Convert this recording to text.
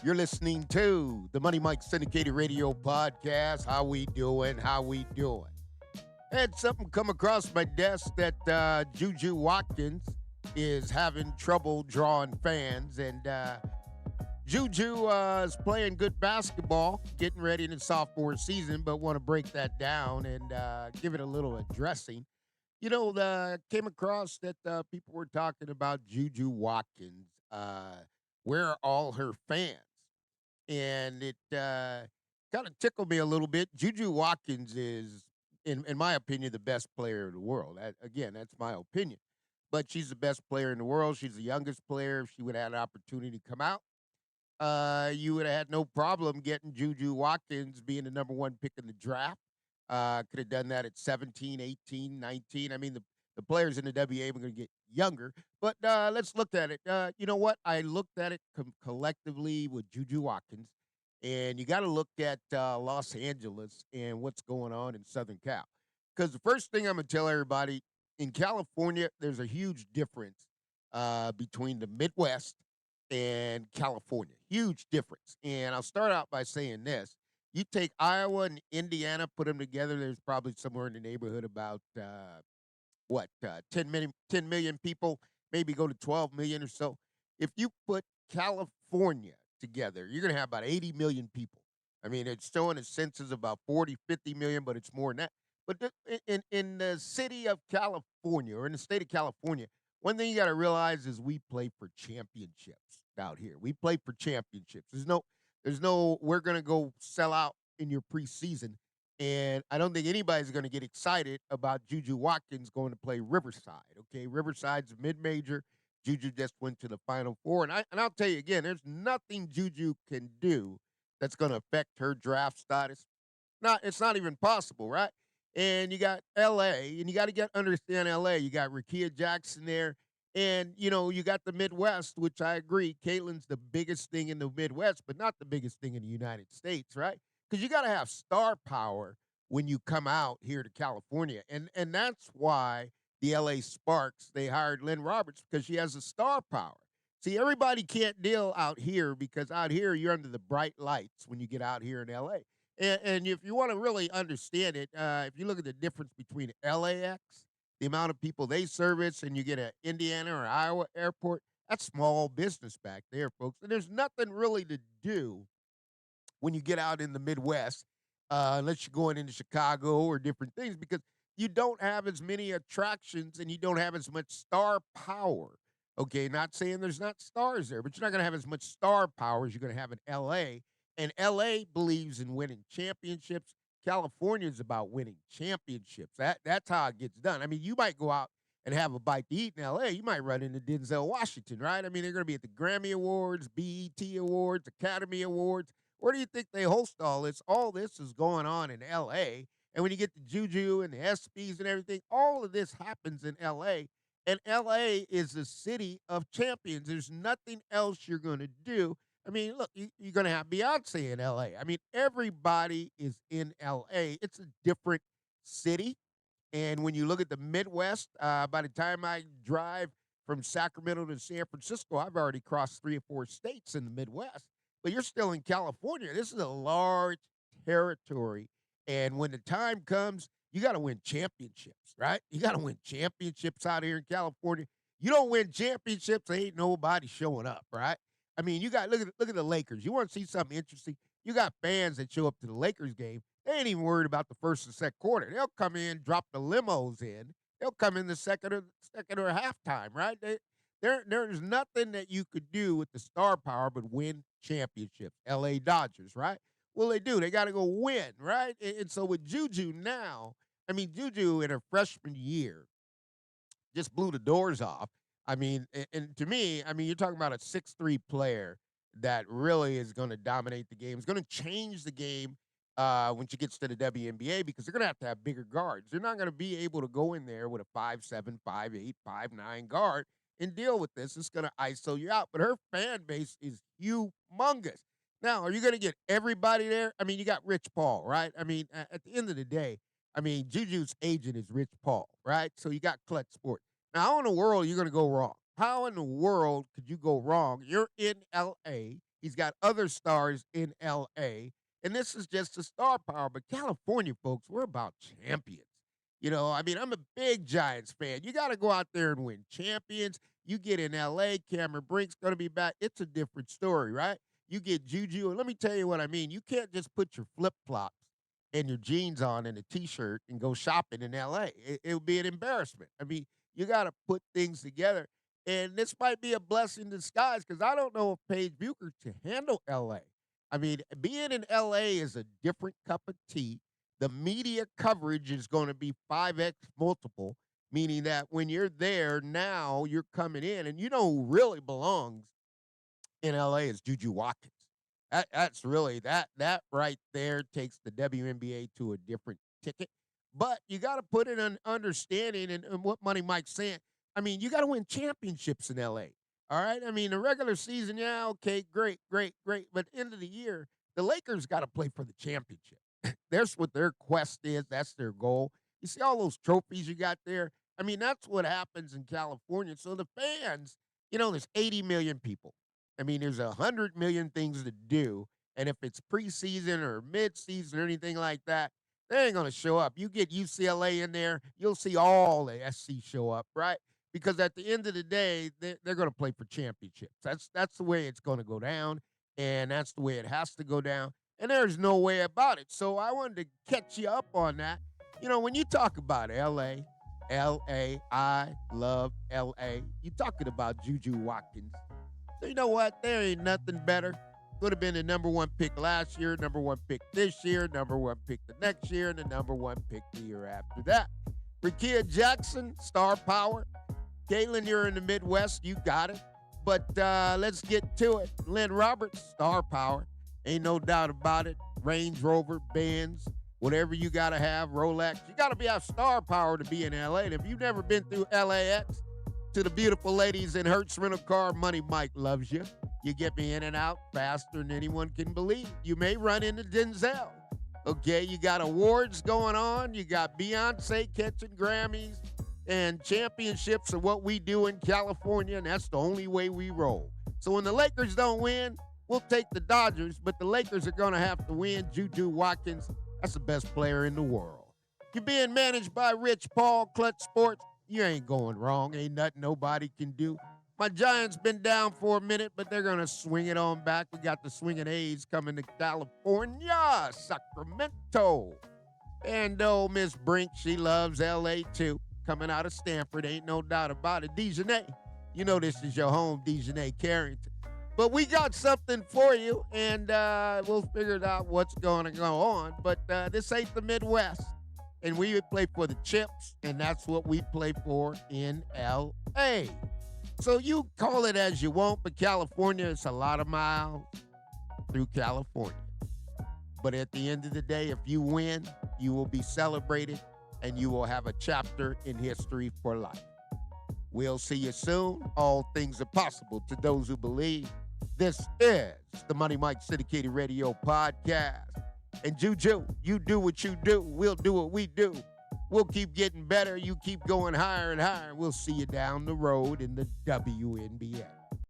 You're listening to the Money Mike Syndicated Radio Podcast. How we doing? How we doing? Had something come across my desk that Juju Watkins is having trouble drawing fans, and Juju is playing good basketball, getting ready in his sophomore season, but want to break that down and give it a little addressing. Came across that people were talking about Juju Watkins. Where are all her fans? And it kind of tickled me a little bit. Juju Watkins is, in my opinion, the best player in the world. Again, that's my opinion. But she's the best player in the world. She's the youngest player. If she would have had an opportunity to come out, you would have had no problem getting Juju Watkins being the number one pick in the draft. Could have done that at 17, 18, 19. I mean, the players in the WA are going to get younger. But let's look at it. You know what? I looked at it collectively with Juju Watkins, and you got to look at Los Angeles and what's going on in Southern Cal. Because the first thing I'm going to tell everybody, in California, there's a huge difference between the Midwest and California. Huge difference. And I'll start out by saying this. You take Iowa and Indiana, put them together, there's probably somewhere in the neighborhood about 10 million people, maybe go to 12 million or so. If you put California together, you're going to have about 80 million people. I mean, it's showing a census about 40, 50 million, but it's more than that. But in the city of California, or in the state of California, one thing you got to realize is we play for championships out here. We play for championships. There's no we're going to go sell out in your preseason. And I don't think anybody's going to get excited about Juju Watkins going to play Riverside. Okay, Riverside's a mid-major. Juju just went to the Final Four. And I'll tell you again, there's nothing Juju can do that's going to affect her draft status. It's not even possible, right? And you got L.A., and you got to understand L.A. You got Rakia Jackson there, and, you got the Midwest, which I agree. Caitlin's the biggest thing in the Midwest, but not the biggest thing in the United States, right? Because you got to have star power when you come out here to California. And that's why the L.A. Sparks, they hired Lynn Roberts, because she has a star power. See, everybody can't deal out here because out here you're under the bright lights when you get out here in L.A. And if you want to really understand it, if you look at the difference between LAX, the amount of people they service, and you get an Indiana or Iowa airport, that's small business back there, folks. And there's nothing really to do when you get out in the Midwest, unless you're going into Chicago or different things, because you don't have as many attractions and you don't have as much star power. Okay, not saying there's not stars there, but you're not going to have as much star power as you're going to have in LA. And LA believes in winning championships. California is about winning championships. That's how it gets done. I mean, you might go out and have a bite to eat in LA. You might run into Denzel Washington, right? I mean, they're going to be at the Grammy Awards, BET Awards, Academy Awards. Where do you think they host all this? All this is going on in LA. And when you get to Juju and the ESPYs and everything, all of this happens in LA. And LA is the city of champions. There's nothing else you're going to do. I mean, look, you're going to have Beyonce in L.A. I mean, everybody is in L.A. It's a different city. And when you look at the Midwest, by the time I drive from Sacramento to San Francisco, I've already crossed 3 or 4 states in the Midwest. But you're still in California. This is a large territory. And when the time comes, you got to win championships, right? You got to win championships out here in California. You don't win championships, ain't nobody showing up, right? I mean, you got look at the Lakers. You want to see something interesting? You got fans that show up to the Lakers game. They ain't even worried about the first and second quarter. They'll come in, drop the limos in. They'll come in the second or halftime, right? There's nothing that you could do with the star power but win championships. L.A. Dodgers, right? Well, they do. They got to go win, right? And so with Juju now, I mean, Juju in her freshman year just blew the doors off. I mean, and to me, I mean, you're talking about a 6'3" player that really is going to dominate the game. It's going to change the game when she gets to the WNBA, because they're going to have bigger guards. They're not going to be able to go in there with a 5'7", 5'8", 5'9" guard and deal with this. It's going to ISO you out. But her fan base is humongous. Now, are you going to get everybody there? I mean, you got Rich Paul, right? I mean, at the end of the day, I mean, Juju's agent is Rich Paul, right? So you got Clutch Sport. Now, how in the world are you going to go wrong? How in the world could you go wrong? You're in L.A. He's got other stars in LA. And this is just the star power. But California, folks, we're about champions. I mean, I'm a big Giants fan. You got to go out there and win champions. You get in LA, Cameron Brink's going to be back. It's a different story, right? You get Juju. And let me tell you what I mean. You can't just put your flip flops and your jeans on and a t-shirt and go shopping in LA. It would be an embarrassment. I mean, you got to put things together. And this might be a blessing in disguise because I don't know if Paige Bucher can handle LA. I mean, being in LA is a different cup of tea. The media coverage is going to be 5x multiple, meaning that when you're there now, you're coming in, and you know who really belongs in LA is Juju Watkins. That's really that right there takes the WNBA to a different ticket. But you got to put it in understanding and what Money Mike's saying. I mean, you got to win championships in LA. All right. I mean, the regular season, yeah, okay, great, great, great. But end of the year, the Lakers got to play for the championship. That's what their quest is. That's their goal. You see all those trophies you got there? I mean, that's what happens in California. So the fans, there's 80 million people. I mean, there's 100 million things to do. And if it's preseason or midseason or anything like that, they ain't going to show up. You get UCLA in there, you'll see all the SC show up, right? Because at the end of the day, they're going to play for championships. That's the way it's going to go down, and that's the way it has to go down. And there's no way about it. So I wanted to catch you up on that. When you talk about LA, I love LA. You're talking about Juju Watkins. So you know what? There ain't nothing better. Could have been the number one pick last year, number one pick this year, number one pick the next year, and the number one pick the year after that. Rickea Jackson, star power. Caitlin, you're in the Midwest. You got it. But let's get to it. Lynn Roberts, star power. Ain't no doubt about it. Range Rover, Benz, whatever you got to have, Rolex. You got to have star power to be in LA. And if you've never been through LAX, to the beautiful ladies in Hertz Rental Car, Money Mike loves you. You get me in and out faster than anyone can believe. You may run into Denzel. Okay, you got awards going on. You got Beyonce catching Grammys and championships of what we do in California, and that's the only way we roll. So when the Lakers don't win, we'll take the Dodgers, but the Lakers are going to have to win. Juju Watkins, that's the best player in the world. You're being managed by Rich Paul, Clutch Sports. You ain't going wrong. Ain't nothing nobody can do. My Giants been down for a minute, but they're going to swing it on back. We got the swinging A's coming to California, Sacramento. And Miss Brink, she loves L.A. too. Coming out of Stanford, ain't no doubt about it. Dejanay, you know this is your home, Dejanay Carrington. But we got something for you, and we'll figure out what's going to go on. But this ain't the Midwest. And we would play for the chips, and that's what we play for in L.A. So you call it as you want, but California is a lot of miles through California. But at the end of the day, if you win, you will be celebrated, and you will have a chapter in history for life. We'll see you soon. All things are possible to those who believe. This is the Money Mike Syndicated Radio Podcast. And Juju, you do what you do. We'll do what we do. We'll keep getting better. You keep going higher and higher. We'll see you down the road in the WNBA.